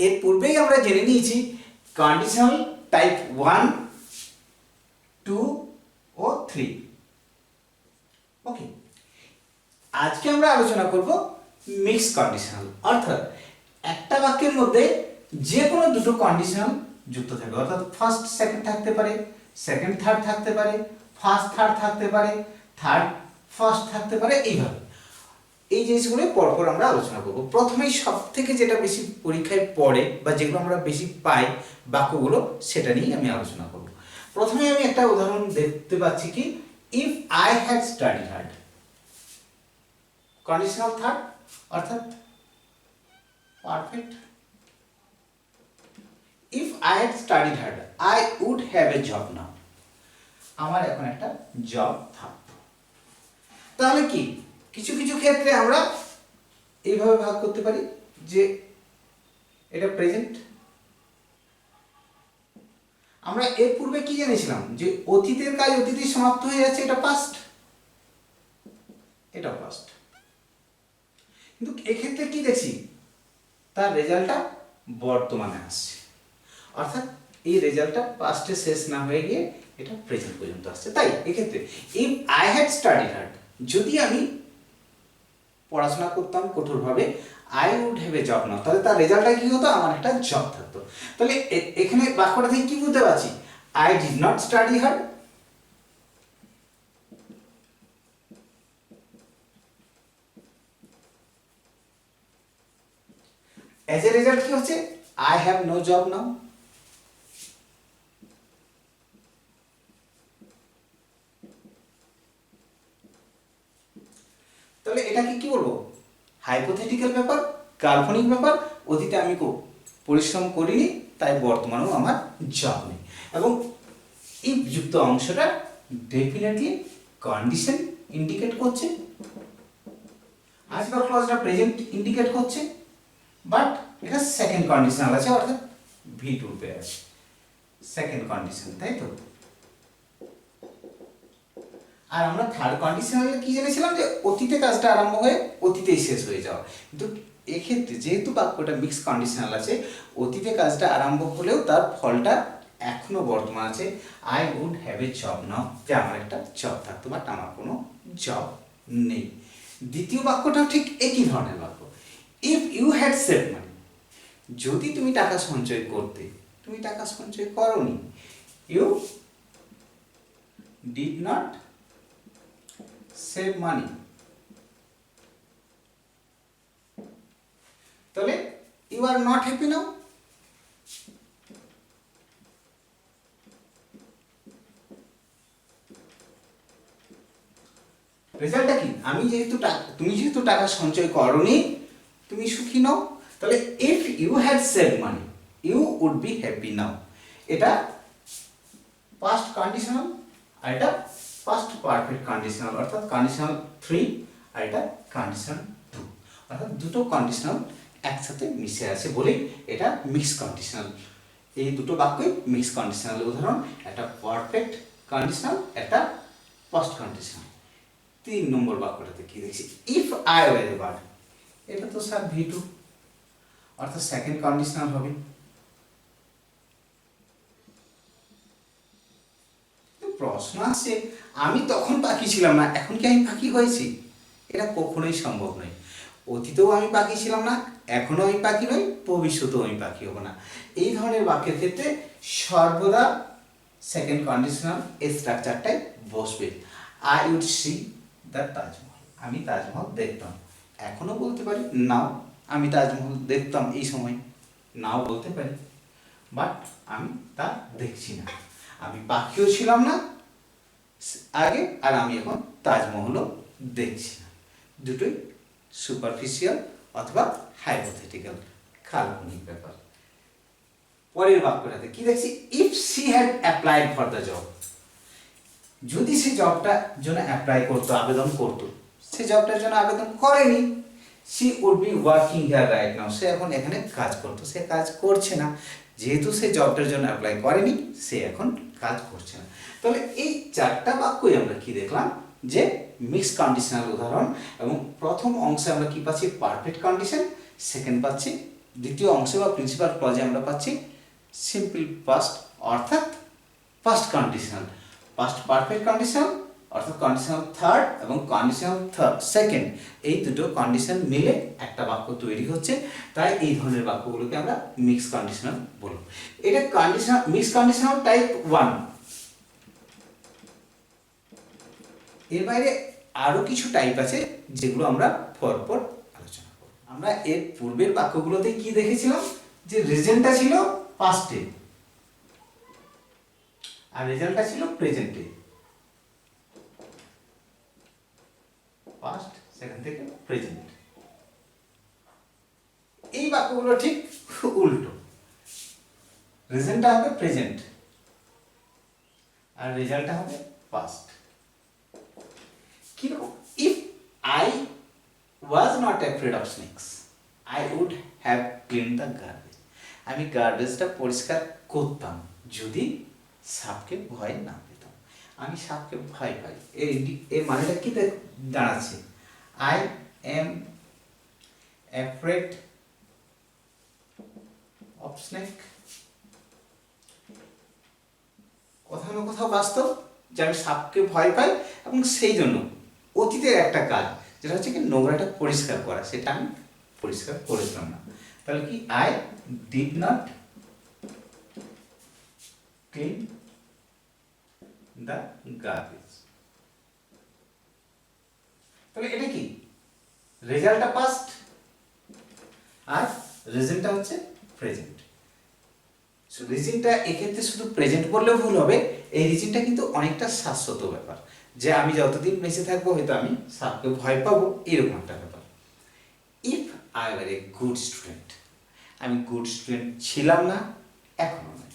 এর পূর্বেই আমরা জেনে নিয়েছি কন্ডিশনাল টাইপ 1, 2 ও 3। ওকে, আজকে আমরা আলোচনা করব মিক্স কন্ডিশনাল, অর্থাৎ একটা বাক্যের মধ্যে যে কোনো দুটো কন্ডিশনাল যুক্ত থাকবে, অর্থাৎ ফার্স্ট সেকেন্ড থাকতে পারে, সেকেন্ড থার্ড থাকতে পারে, ফার্স্ট থার্ড থাকতে পারে, থার্ড ফার্স্ট থাকতে পারে, এইভাবে এই জিনিসগুলো পরপর আমরা আলোচনা করব। প্রথমেই সব থেকে যেটা বেশি পরীক্ষায় পড়ে বা যেগুলো আমরা বেশি পাই বাক্যগুলো, সেটা নিয়ে আমি আলোচনা করব। প্রথমে আমি একটা উদাহরণ দেখতে পাচ্ছি কি, if I had studied hard, conditional third অর্থাৎ perfect. If I had studied hard I would have a job now, আমার এখন একটা জব থাকতো। তাহলে কি কিছু কিছু ক্ষেত্রে আমরা এইভাবে ভাগ করতে পারি যে এটা প্রেজেন্ট। আমরা এর পূর্বে কি জেনেছিলাম যে অতীতের কাজ অতীতে সমাপ্ত হয়ে যাচ্ছে, এটা পাস্ট, এটা পাস্ট। কিন্তু এক্ষেত্রে কি দেখছি, তার রেজাল্টটা বর্তমানে আসছে, অর্থাৎ এই রেজাল্টটা পাস্টে শেষ না হয়ে গিয়ে এটা প্রেজেন্ট পর্যন্ত আসছে। তাই এক্ষেত্রে if I had studied hard, যদি আমি পড়াশোনা করতাম কঠোরভাবে, I would have a job now, তাহলে তার রেজাল্টটা কি হতো, আমার একটা জব থাকতো। তাহলে এখানে বাক্যটা থেকে কি বুঝতে পারছি, I did not study hard, as a result কি হচ্ছে, I have no job now. তাহলে এটাকে কি বলবো, হাইপোথেটিক্যাল ব্যাপার, কাল্পনিক ব্যাপার। অতীতে আমি পরিশ্রম করিনি, তাই বর্তমানেও আমার জব নেই। এবং এই যুক্ত অংশটা ডেফিনেটলি কন্ডিশন ইন্ডিকেট করছে, আজকাল ক্লজটা প্রেজেন্ট ইন্ডিকেট করছে, বাট এটা সেকেন্ড কন্ডিশনাল আছে, অর্থাৎ V2 পে আছে সেকেন্ড কন্ডিশন, তাই তো। আর আমরা থার্ড কন্ডিশনালে কি জেনেছিলাম যে অতীতে কাজটা আরম্ভ হয়ে অতীতেই শেষ হয়ে যাওয়া। কিন্তু এক্ষেত্রে যেহেতু বাক্যটা মিক্স কন্ডিশনাল আছে, অতীতে কাজটা আরম্ভ হলেও তার ফলটা এখনো বর্তমান আছে, I would have a job now, যে আমার একটা জব থাকতো, বাট আমার কোনো জব নেই। দ্বিতীয় বাক্যটাও ঠিক একই ধরনের বাক্য, if you had save money, যদি তুমি টাকা সঞ্চয় করতে, তুমি টাকা সঞ্চয় করোনি, you did not save money. তাহলে you are not happy now, রেজাল্টটা কি, তুমি যেহেতু টাকা সঞ্চয় করোনি, তুমি সুখী নও। তাহলে if you had save money you would be happy now, এটা পাস্ট কন্ডিশনাল আর এটা পাস্ট পারফেক্ট কন্ডিশনাল, অর্থাৎ কন্ডিশনাল 3 আর এটা কন্ডিশনাল 2, অর্থাৎ দুটো কন্ডিশনাল একসাথে মিশে আছে বলেই এটা মিক্স কন্ডিশনাল। এই দুটো বাক্যই মিক্স কন্ডিশনাল উদাহরণ, একটা পারফেক্ট কন্ডিশনাল, একটা পাস্ট কন্ডিশনাল। 3 নম্বর বাক্যটাতে কি দেখছি, if I were a bird, এটা তো স্যার V2, অর্থাৎ সেকেন্ড কন্ডিশনাল হবে। প্রশ্ন আসছে, আমি তখন পাখি ছিলাম না, এখন কি আমি পাখি হয়েছি? এটা কখনোই সম্ভব নয়। অতীতেও আমি পাখি ছিলাম না, এখনো আমি পাখি নই, ভবিষ্যতেও আমি পাখি হব না। এই ধরনের বাক্যের ক্ষেত্রে সর্বদা সেকেন্ড কন্ডিশনাল এই স্ট্রাকচারটাই বসবে। I would see the Taj Mahal, আমি তাজমহল দেখতাম, এখনো বলতে পারি নাও আমি তাজমহল দেখতাম এই সময়, নাও বলতে পারি, বাট আমি তা দেখছি না। আমি পাখিও ছিলাম না আগে, আর আমি এখন তাজমহলও দেখছি না। দুটোই সুপারফিশিয়াল অথবা হাইপোথেটিক্যাল, কাল্পনিক ব্যাপার। পরের বাক্যটাতে কি দেখছি, if she had applied for the job, যদি সে জবটার জন্য অ্যাপ্লাই করতো, আবেদন করতো, সে জবটার জন্য আবেদন করেনি, she would be working here right now, সে এখন এখানে কাজ করতো, সে কাজ করছে না। যেহেতু সে জবটার জন্য অ্যাপ্লাই করেনি, সে এখন কাজ করছে না। তাহলে এই চারটা বাক্যই আমরা কি দেখলাম, যে মিক্স কন্ডিশনাল উদাহরণ। এবং প্রথম অংশে আমরা কি পাচ্ছি, পারফেক্ট কন্ডিশন, সেকেন্ড পাচ্ছি দ্বিতীয় অংশে বা প্রিন্সিপাল ক্লজে আমরা পাচ্ছি সিম্পল পাস্ট অর্থাৎ past conditional, past perfect conditional অর্থাৎ কন্ডিশনাল থার্ড এবং কন্ডিশনাল সেকেন্ড, এই দুটো কন্ডিশন মিলে একটা বাক্য তৈরি হচ্ছে। তাই এই ধরনের বাক্যগুলোকে আমরা মিক্স কন্ডিশনাল বলব। এটা কন্ডিশনাল মিক্স কন্ডিশনাল টাইপ 1। এর বাইরে আরো কিছু টাইপ আছে যেগুলো আমরা পরপর আলোচনা করব। আমরা এর পূর্বের বাক্যগুলোতে কি দেখেছিলাম, যে রিজনটা ছিল পাস্টে আর রেজাল্টটা ছিল প্রেজেন্টে, পাস্ট সেখান থেকে প্রেজেন্ট। এই বাক্যগুলো ঠিক উল্টো, রিজনটা হবে প্রেজেন্ট আর রেজাল্টটা হবে পাস্ট। কিরকম, if I was not afraid of snakes I would have clean the garbage. আমি গার্বেজটা পরিষ্কার করতাম যদি সাপকে ভয় না পেতাম। আমি সাপকে ভয় পাই, এর মানেটা কি দাঁড়াচ্ছে, I am afraid of snake. কোথাও না কোথাও বাস্তব যে আমি সাপকে ভয় পাই এবং সেই জন্য অতীতের একটা কাজ যেটা হচ্ছে কি নোংরাটা পরিষ্কার করা, সেটা আমি পরিষ্কার করেছিলাম না। তাহলে কি, I did not clean the garbage. তাহলে এটা কি, রেজাল্টটা পাস্ট আর রিজনটা হচ্ছে প্রেজেন্ট। রিজনটা এক্ষেত্রে শুধু প্রেজেন্ট বললেও ভুল হবে, এই রিজনটা কিন্তু অনেকটা শাশ্বত ব্যাপার, যে আমি যতদিন বেঁচে থাকবো হয়তো আমি সাপকে ভয় পাবো, এরকম একটা ব্যাপার। If I were a good student, আমি গুড স্টুডেন্ট ছিলাম না, এখনো নয়।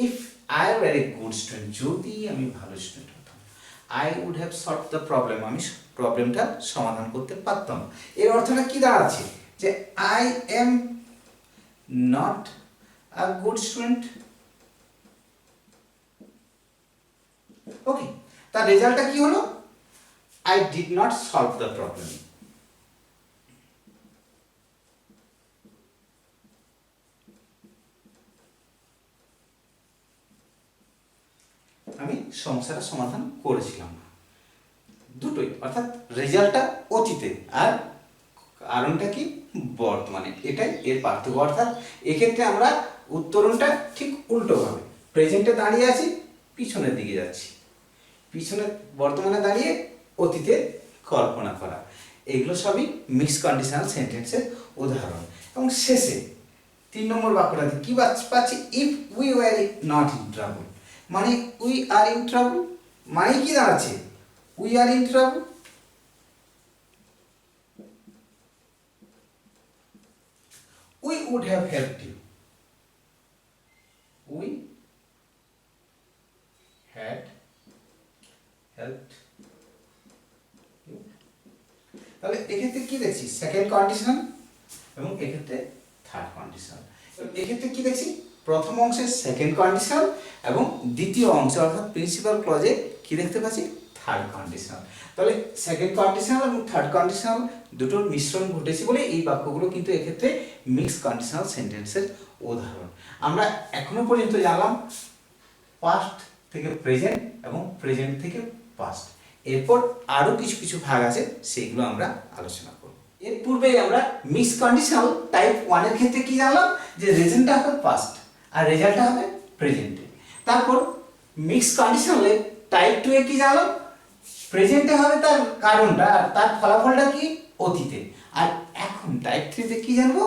If I were a good student, যদি আমি ভালো স্টুডেন্ট হতাম, I would have solve the problem, আমি প্রবলেমটা সমাধান করতে পারতাম। এর অর্থটা কি দাঁড়াচ্ছে, যে I am not a good student. Okay, তার রেজাল্টটা কি হলো, I did not solve the problem. আমি সমস্যাটা সমাধান করেছিলাম না। দুটোই, অর্থাৎ রেজাল্টটা অতীতে আর কারণটা কি বর্তমানে, এটাই এর পার্থক্য। অর্থাৎ এক্ষেত্রে আমরা উত্তরণটা ঠিক উল্টোভাবে, প্রেজেন্টে দাঁড়িয়ে আছি, পিছনের দিকে যাচ্ছি, পিছনে বর্তমানে দাঁড়িয়ে অতীতে কল্পনা করা, এগুলো সবই মিক্স কন্ডিশনাল সেন্টেন্সের উদাহরণ। এবং শেষে 3 নম্বর বাক্যটাতে কি পাচ্ছি, if we were not in trouble, মানে উই আর ইন ট্রাবল, মানে কি দাঁড়াচ্ছে, we are in trouble. We would have helped you. We had helped you. তাহলে এক্ষেত্রে কি দেখছি, সেকেন্ড কন্ডিশনাল এবং এক্ষেত্রে থার্ড কন্ডিশনাল। এক্ষেত্রে কি দেখছি, প্রথম অংশে সেকেন্ড কন্ডিশনাল এবং দ্বিতীয় অংশে অর্থাৎ প্রিন্সিপাল ক্লজে কি দেখতে পাচ্ছি, থার্ড কন্ডিশনাল। তাহলে সেকেন্ড কন্ডিশনাল এবং থার্ড কন্ডিশনাল দুটোর মিশ্রণ ঘটেছে বলে এই বাক্যগুলো কিন্তু এক্ষেত্রে মিক্স কন্ডিশনাল সেন্টেন্সের উদাহরণ। আমরা এখনো পর্যন্ত জানলাম পাস্ট থেকে প্রেজেন্ট এবং প্রেজেন্ট থেকে পাস্ট। এরপর আরো কিছু কিছু ভাগ আছে, সেগুলো আমরা আলোচনা করব। এর পূর্বে আমরা মিক্স কন্ডিশনাল টাইপ 1 এর ক্ষেত্রে কি জানলাম, যে রিজনটা হবে পাস্ট আর রেজাল্টটা হবে প্রেজেন্টে। তারপর মিক্স কন্ডিশনালে টাইপ 2 এ কি জানলাম, প্রেজেন্টে হবে তার কারণটা আর তার ফলাফলটা কি অতীতে। আর এখন টাইপ 3 তে কি জানবো,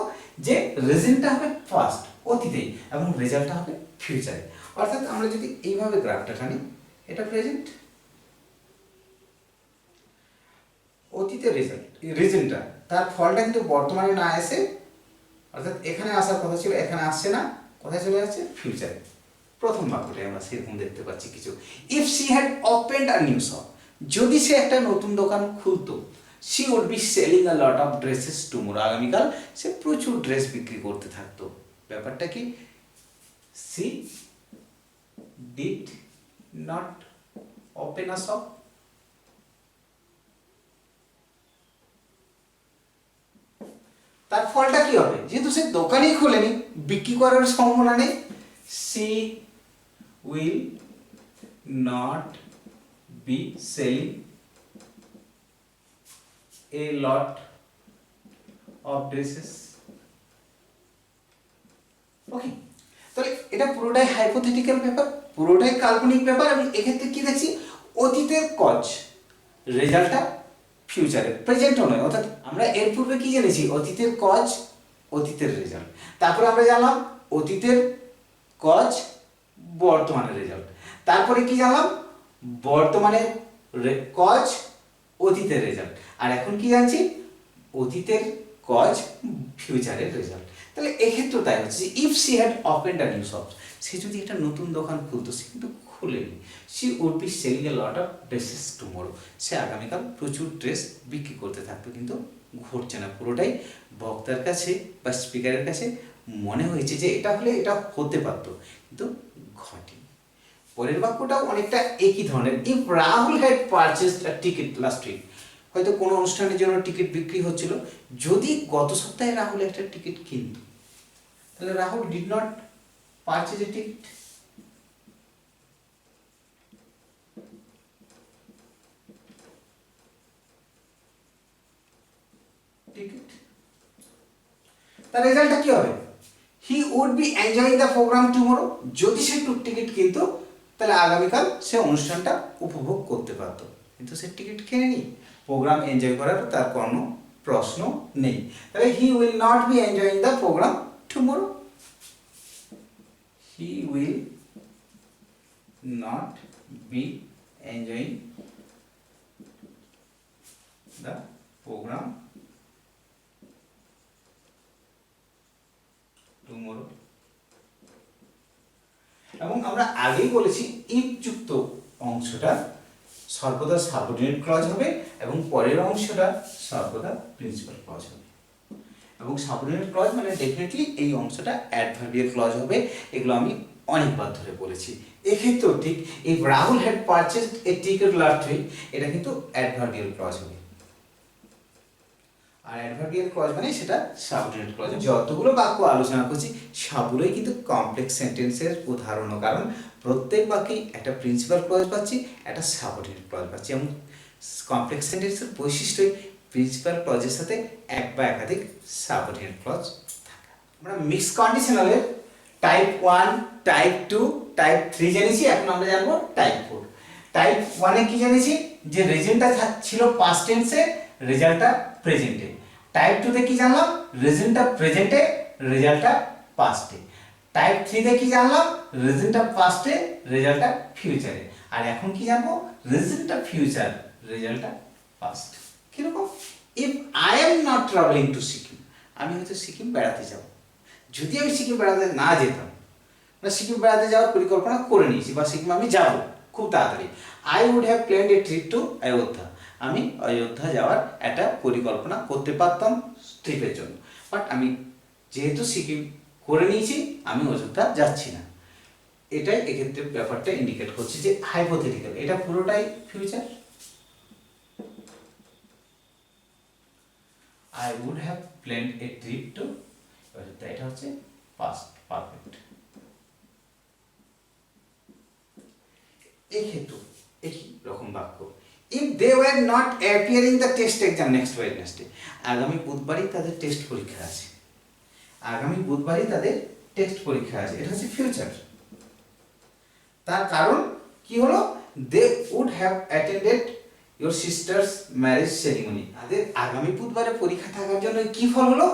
যে রিজনটা হবে পাস্ট অতীতে এবং রেজাল্টটা হবে ফিউচারে। অর্থাৎ আমরা যদি এইভাবে গ্রাফটা টানি, এটা প্রেজেন্ট, অতীতে রেজাল্ট রিজনটা, তার ফলটা কিন্তু বর্তমানে না এসে, অর্থাৎ এখানে আসার কথা ছিল এখানে আসছে না, কোথায় চলে যাচ্ছে, ফিউচারে। প্রথম বাক্যটাই আমরা সেরকম দেখতে পাচ্ছি কিছু, if she had opened a new shop, যদি সে একটা নতুন দোকান খুলতো, she would be selling a lot of dresses tomorrow, আগামীকাল সে প্রচুর ড্রেস বিক্রি করতে থাকতো। ব্যাপারটা কি, she did not open a shop, তার ফলটা কি হবে? যেহেতু সে দোকানই খোলেনি, বিক্রি করার সম্ভাবনা নেই, she will not be selling a lot of dresses. Okay, তাহলে এটা পুরোটাই হাইপোথেটিক্যাল ব্যাপার, পুরোটাই কাল্পনিক ব্যাপার। আমি এক্ষেত্রে কি দেখছি? অতীতের কজ, রেজাল্টটা ফিউচারে, প্রেজেন্টও নয়। অর্থাৎ আমরা এর পূর্বে কি জেনেছি? অতীতের কজ, অতীতের রেজাল্ট। তারপরে আমরা জানলাম অতীতের কজ, বর্তমানের রেজাল্ট। তারপরে কি জানলাম? বর্তমানের কজ, অতীতের রেজাল্ট। আর এখন কি জানছি? অতীতের কজ, ফিউচারের রেজাল্ট। তাহলে এক্ষেত্রে তাই হচ্ছে, if she had opened a new shop, সে যদি একটা নতুন দোকান খুলতো, সে কিন্তু খুলেনি। She would be selling a lot of dresses tomorrow, সে আগামীকাল প্রচুর ড্রেস বিক্রি করতে থাকতো। কিন্তু ঘটছে না, পুরোটাই বক্তার কাছে বা স্পিকারের কাছে মনে হয়েছে যে এটা হলে এটা হতে পারতো, কিন্তু ঘটেনি। পরের বাক্যটাও অনেকটা একই ধরনের। If Rahul had purchased a ticket last week, হয়তো কোনো অনুষ্ঠানের জন্য টিকিট বিক্রি হচ্ছিল, যদি গত সপ্তাহে রাহুল একটা টিকিট কিনত, তাহলে Rahul did not purchase a ticket. তার রেজাল্টটা কি হবে? He would be enjoying the programme tomorrow, যদি সে টিকিট কিনতো তাহলে আগামীকাল সে অনুষ্ঠানটা উপভোগ করতে পারতো, কিন্তু সে টিকিট কিনেনি, প্রোগ্রাম এনজয় করার তার কোনো প্রশ্ন নেই। তাহলে he will not be enjoying the programme tomorrow, he will not be enjoying the programme tomorrow. এবং আমরা আগেই বলেছি ইফ যুক্ত অংশটা সর্বদা সাবঅর্ডিনেট ক্লজ হবে এবং পরের অংশটা সর্বদা প্রিন্সিপাল ক্লজ হবে। এবং সাবঅর্ডিনেট ক্লজ মানে ডেফিনেটলি এই অংশটা অ্যাডভার্বিয়াল ক্লজ হবে। এগুলো আমি অনেকবার ধরে বলেছি। এক্ষেত্রেও ঠিক, if Rahul had purchased a ticket last week, এটা কিন্তু অ্যাডভার্বিয়াল ক্লজ হবে। আর অ্যাডভার্বিয়াল ক্লজ মানে সেটা সাবঅর্ডিনেট ক্লজ। যতগুলো বাক্য আলোচনা করছি সবগুলোই কিন্তু কমপ্লেক্স সেন্টেন্সের উদাহরণ, কারণ প্রত্যেক বাক্যেই একটা প্রিন্সিপাল ক্লজ পাচ্ছি, একটা সাবঅর্ডিনেট ক্লজ পাচ্ছি। এবং কমপ্লেক্স সেন্টেন্সের বৈশিষ্ট্যই প্রিন্সিপাল ক্লজের সাথে এক বা একাধিক সাবঅর্ডিনেট ক্লজ থাকা। আমরা মিক্স কন্ডিশনালের টাইপ 1, টাইপ 2, টাইপ 3 জেনেছি। এখন আমরা জানবো টাইপ 4। টাইপ 1 এ কি জেনেছি? যে রেজেন্টটা ছিল পাস্ট টেন্সে, রেজাল্টটা প্রেজেন্টে। টাইপ 2 তে কি জানলাম? রেজেন্টটা প্রেজেন্টে, রেজাল্টটা পাস্টে। টাইপ 3 তে কি জানলাম? রেজেন্টটা পাস্টে, রেজাল্টটা ফিউচারে। আর এখন কি জানবো? রেজেন্টটা ফিউচার, রেজাল্টটা পাস্ট। কিরকম? If I am not travelling to Sikkim, আমি হয়তো সিকিম বেড়াতে যাব। যদি আমি সিকিম বেড়াতে না যেতাম, মানে সিকিম বেড়াতে যাওয়ার পরিকল্পনা করে নিয়েছি বা সিকিম আমি যাব খুব তাড়াতাড়ি, I would have planned a trip to Ayodhya, আমি অযোধ্যা যাওয়ার একটা পরিকল্পনা করতে পারতাম ট্রিপের জন্য। বাট আমি যেহেতু সিকিম করে নিয়েছি, আমি অযোধ্যা যাচ্ছি না। এটাই এক্ষেত্রে ব্যাপারটা ইন্ডিকেট করছে যে হাইপোথেটিক্যাল, এটা পুরোটাই future. I would have planned a trip to Ayodhya, এটা হচ্ছে পাস্ট পারফেক্ট। এই ক্ষেত্রে একই রকম বাক্য। If they were not appearing the test exam next Wednesday, আগামী বুধবারই তাদের টেস্ট পরীক্ষা আছে, আগামী বুধবারই তাদের টেস্ট পরীক্ষা আছে, এটা হচ্ছে ফিউচার। তার কারণ কি হলো? They would have attended your sister's marriage ceremony, তাদের আগামী বুধবারে পরীক্ষা থাকার জন্য কি ফল হলো?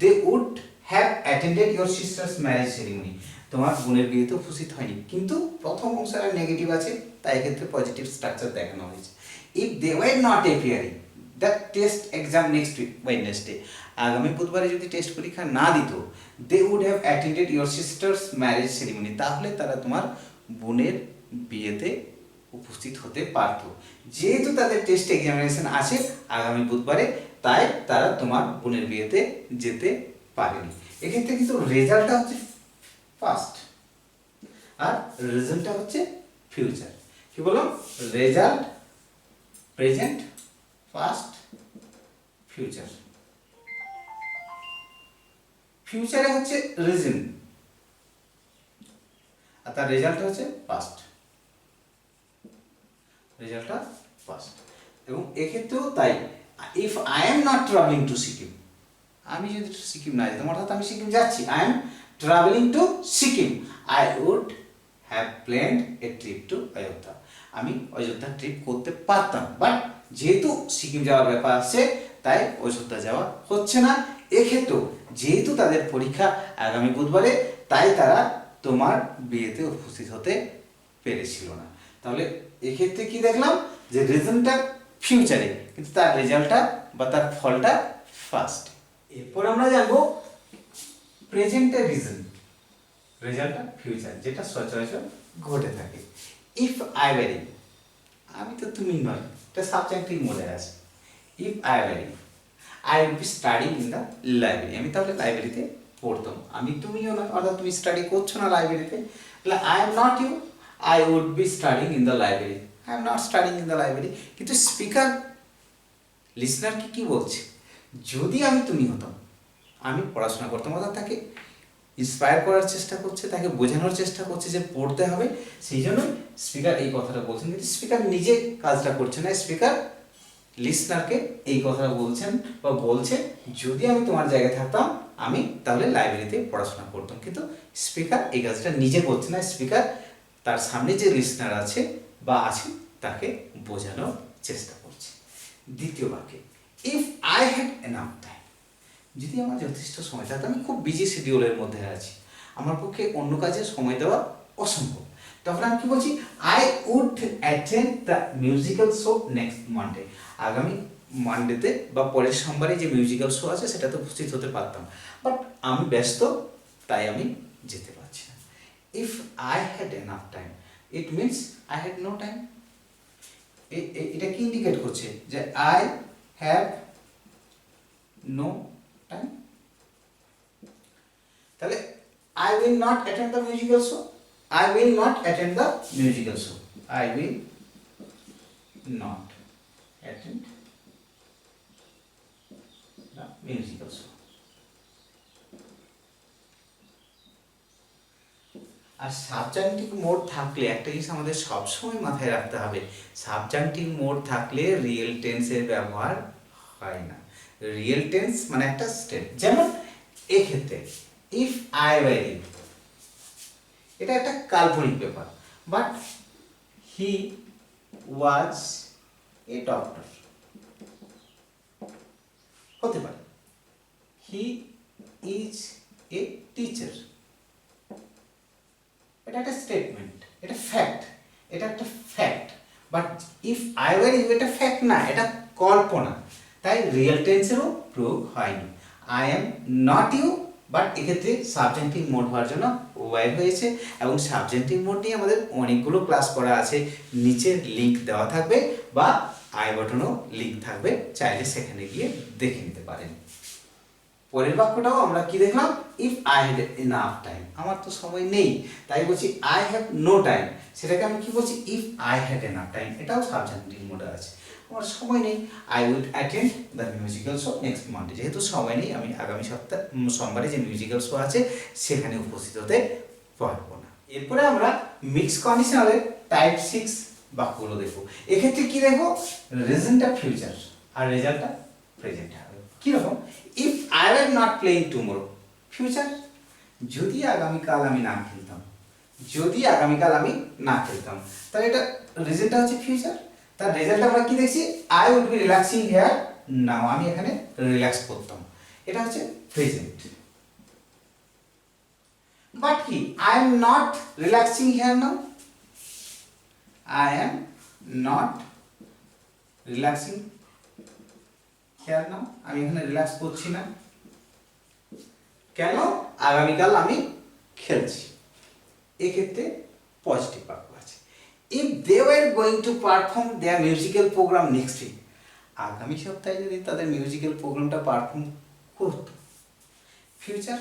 They would have attended your sister's marriage ceremony, তোমার বোনের বিয়েতে উপস্থিত হয়নি। কিন্তু প্রথম অংশটা নেগেটিভ আছে, তাই এক্ষেত্রে পজিটিভ স্ট্রাকচার দেখানো হয়েছে। If they were not appearing the test exam next week Wednesday, আগামী বুধবারে যদি টেস্ট পরীক্ষা না দিত, they would have attended your sister's marriage ceremony, তাহলে তারা তোমার বোনের বিয়েতে উপস্থিত হতে পারত। যেহেতু তাদের টেস্ট এক্সামিনেশন আছে আগামী বুধবারে, তাই তারা তোমার বোনের বিয়েতে যেতে পারেনি। এক্ষেত্রে কিন্তু রেজাল্টটা হচ্ছে পাস্ট আর রেজাল্টটা হচ্ছে ফিউচার। কি বললাম? Result present, past, future. ফিউচারে হচ্ছে রিজন আর তার রেজাল্টটা হচ্ছে পাস্ট, রেজাল্টটা পাস্ট। এবং এক্ষেত্রেও তাই, if I am not travelling to Sikkim, আমি যদি সিকিম না যেতাম, অর্থাৎ আমি সিকিম যাচ্ছি, I am travelling to Sikkim, I would have planned a trip to Ayodhya, আমি অযোধ্যা ট্রিপ করতে পারতাম, বাট যেহেতু সিকিম যাওয়ার ব্যাপার আসছে তাই অযোধ্যা যাওয়া হচ্ছে না। এক্ষেত্রেও যেহেতু তাদের পরীক্ষা আগামী বুধবারে, তাই তারা তোমার বিয়েতে উপস্থিত হতে পেরেছিল না। তাহলে এক্ষেত্রে কি দেখলাম, যে রিজনটা ফিউচারে কিন্তু তার রেজাল্টটা বা তার ফলটা ফার্স্ট। এরপর আমরা জানবো প্রেজেন্টের রিজন, রেজাল্টটা ফিউচার, যেটা সচরাচর ঘটে থাকে। ইফ আই ওয়ারি, আমি তো তুমি নয়, এটা সাবজেক্টিভ মোডে আছে। If I worry, I will be studying in the library, আমি তাহলে লাইব্রেরিতে পড়তাম, আমি তুমিও না, অর্থাৎ তুমি স্টাডি করছো না লাইব্রেরিতে, তাহলে I am not you, I would be studying in the library, I am not studying in the library. কিন্তু স্পিকার লিসনারকে কি বলছে, যদি আমি তুমি হতাম, আমি পড়াশোনা করতাম, অর্থাৎ তাকে ইন্সপায়ার করার চেষ্টা করছে, তাকে বোঝানোর চেষ্টা করছে যে পড়তে হবে, সেই জন্যই স্পিকার এই কথাটা বলছেন। কিন্তু স্পিকার নিজে কাজটা করছে না, স্পিকার লিসনারকে এই কথাটা বলছেন বা বলছে, যদি আমি তোমার জায়গায় থাকতাম আমি তাহলে লাইব্রেরিতে পড়াশোনা করতাম। কিন্তু স্পিকার এই কাজটা নিজে করছে না, স্পিকার তার সামনে যে লিসনার আছে বা আছে তাকে বোঝানোর চেষ্টা করছে। দ্বিতীয় বাক্যে, if I had enough time, যদি আমার যথেষ্ট সময় থাকতো, আমি খুব বিজি শিডিউলের মধ্যে আছি, আমার পক্ষে অন্য কাজে সময় দেওয়া অসম্ভব, তখন আমি কি বলছি, I would attend the musical show next Monday, আগামী মানডেতে বা পরের সোমবারে যে মিউজিক্যাল শো আছে সেটাতে উপস্থিত হতে পারতাম, বাট আমি ব্যস্ত তাই আমি যেতে পারছি না। If I had enough time, it means I had no time. এটা কি ইন্ডিকেট করছে, যে আই হ্যাভ নো টাইম। তাহলে I will not attend the musical show, I will not attend the musical show. I will not attend the musical show. আর subjunctive mode থাকলে একটা জিনিস আমাদের সবসময় মাথায় রাখতে হবে, সাবজাংটিভ মোড থাকলে রিয়েল টেন্সের ব্যবহার হয় না। রিয়েল টেন্স মানে একটা স্টেট, যেমন এক্ষেত্রে ইফ আই ওয়ারি, এটা একটা কাল্পনিক ব্যাপার, but he was a doctor হতে পারে, হি ইজ এ টিচার, এটা একটা স্টেটমেন্ট, এটা ফ্যাক্ট, এটা একটা fact, but if I were you এটা ফ্যাক্ট না, এটা কল্পনা, তাই রিয়েল টেন্সেরও প্রয়োগ হয়নি। I am not you, but এক্ষেত্রে সাবজেক্টিভ মোড হওয়ার জন্য ওয়াই হয়েছে, এবং সাবজেক্টিভ মোড নিয়ে আমাদের অনেকগুলো ক্লাস করা আছে, নিচে লিঙ্ক দেওয়া থাকবে বা আই বাটনও লিঙ্ক থাকবে, চাইলে সেখানে গিয়ে দেখে নিতে পারেন। পরের বাক্যটাও আমরা কি দেখলাম, if I had enough time, আমার তো সময় নেই তাই বলছি আই হ্যাভ নো টাইম, সেটাকে আমি কি বলছি, if I had enough time, এটাও সাবজেক্টিভ মোডে আছে, আমার সময় নেই, I will attend the musical show next Monday, যেহেতু সময় নেই আমি আগামী সোমবারে যে মিউজিক্যাল শো আছে সেখানে উপস্থিত হতে পারবো না। এরপরে আমরা মিক্স কন্ডিশনালের টাইপ 6 বাক্যগুলো দেখবো। এক্ষেত্রে কি দেখবো, রিজনটা ফিউচার আর রেজাল্টটা প্রেজেন্ট হবে। কিরকম, if I were not playing tomorrow, future, যদি আগামীকাল আমি না খেলতাম, যদি আগামীকাল আমি না খেলতাম, তাহলে এটা রিজনটা হচ্ছে ফিউচার, তার রেজাল্ট আমরা কি দেখছি, I would be relaxing here now, আমি এখানে রিল্যাক্স করতাম, এটা হচ্ছে প্রেজেন্ট। বাট কি, I am not relaxing here now, I am not relaxing here now, আমি এখানে রিল্যাক্স করছি না, কেন, আগামীকাল আমি খেলছি। এক্ষেত্রে পজিটিভ বাক্য আছে, if they were going to perform their musical programme next week, আগামী সপ্তাহে যদি তাদের মিউজিক্যাল প্রোগ্রামটা পারফর্ম করত, ফিউচার।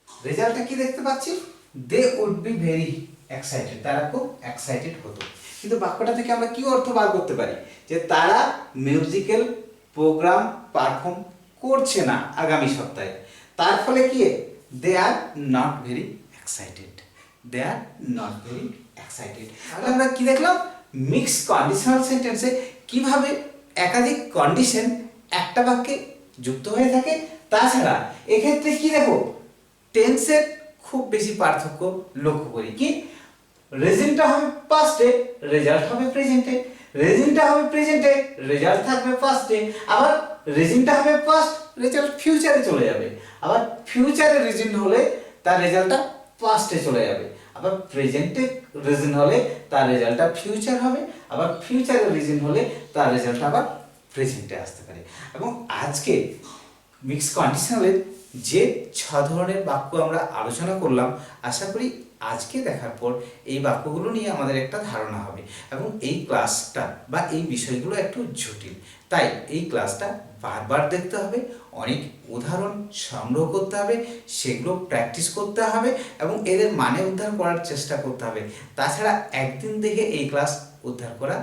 রেজাল্টটা কি দেখতে পাচ্ছি, they would be very excited, তারা খুব এক্সাইটেড হতো। কিন্তু বাক্যটা থেকে আমরা কি অর্থ বার করতে পারি? যে তারা মিউজিক্যাল প্রোগ্রাম পারফর্ম করছে না আগামী সপ্তাহে। তার ফলে কি, they are not very excited, they are not very excited. তাহলে আমরা কি দেখলাম, মিক্স কন্ডিশনাল সেন্টেন্সে কিভাবে একাধিক কন্ডিশন একটা বাক্যে যুক্ত হয়ে থাকে। তাছাড়া এক্ষেত্রে কি দেখো, টেন্সের খুব বেশি পার্থক্য লক্ষ্য করি। কি, রেজিনটা হবে পাস্টে, রেজাল্ট হবে প্রেজেন্টে। রেজিনটা হবে প্রেজেন্টে, রেজাল্ট থাকবে পাস্টে। আবার রেজিনটা হবে পাস্ট, রেজাল্ট ফিউচারে চলে যাবে। আবার ফিউচারে রেজিন হলে তার রেজাল্টটা পাস্টে চলে যাবে। আবার প্রেজেন্টে রিজন হলে তার রেজাল্টটা ফিউচার হবে। আবার ফিউচারে রিজন হলে তার রেজাল্টটা আবার প্রেজেন্টে আসতে পারে। এবং আজকে মিক্স কন্ডিশনালের যে 6 ধরনের বাক্য আমরা আলোচনা করলাম, আশা করি আজকে দেখার পর এই বাক্যগুলো নিয়ে আমাদের একটা ধারণা হবে। এবং এই ক্লাসটা বা এই বিষয়গুলো একটু জটিল, তাই এই ক্লাসটা বারবার দেখতে হবে, অনেক উদাহরণ সংগ্রহ করতে হবে, সেগুলো প্র্যাকটিস করতে হবে এবং এদের মানে উদ্ধার করার চেষ্টা করতে হবে। তাছাড়া একদিন দেখে এই ক্লাস উদ্ধার করা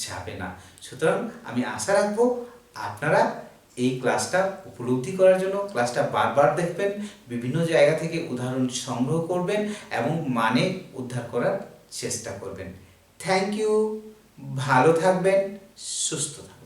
যাবে না। সুতরাং আমি আশা রাখবো আপনারা এই ক্লাসটা উপলব্ধি করার জন্য ক্লাসটা বারবার দেখবেন, বিভিন্ন জায়গা থেকে উদাহরণ সংগ্রহ করবেন এবং মানে উদ্ধার করার চেষ্টা করবেন। থ্যাংক ইউ, ভালো থাকবেন, সুস্থ থাকবেন।